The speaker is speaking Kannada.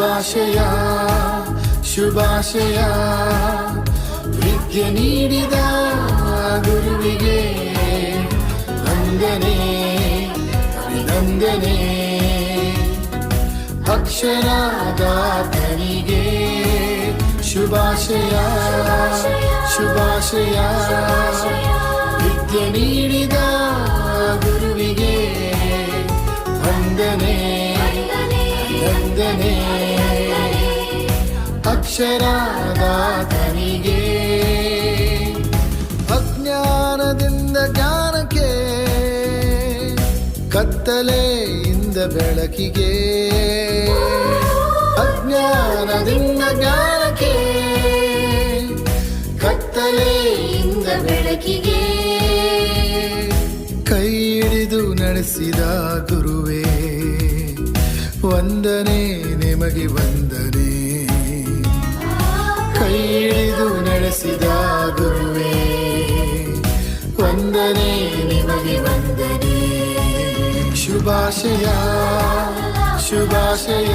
ಶುಭಾಶಯ ಶುಭಾಶಯ ವಿದ್ಯೆ ನೀಡಿದ ಗುರುವಿಗೆ ವಂದನೆ ಅಭಿನಂದನೆ ಅಕ್ಷರದಾತನಿಗೆ ಶುಭಾಶಯ ಶುಭಾಶಯ ವಿದ್ಯೆ ನೀಡಿದ ಗುರುವಿಗೆ ವಂದನೆ ವಂದನೆ ಅಕ್ಷರದಾತನಿಗೆ ಅಜ್ಞಾನದಿಂದ ಜ್ಞಾನಕ್ಕೆ ಕತ್ತಲೆಯಿಂದ ಬೆಳಕಿಗೆ ಅಜ್ಞಾನದಿಂದ ಜ್ಞಾನಕ್ಕೆ ಕತ್ತಲೆಯಿಂದ ಬೆಳಕಿಗೆ ಕೈ ಹಿಡಿದು ನಡೆಸಿದ ಗುರುವೇ ವಂದನೆ ನಿಮಗೆ ವಂದನೆ ಕೈ ಹಿಡಿದು ನಡೆಸಿದ ಗುರುವೇ ವಂದನೆ ನಿಮಗೆ ವಂದನೆ ಶುಭಾಶಯ ಶುಭಾಶಯ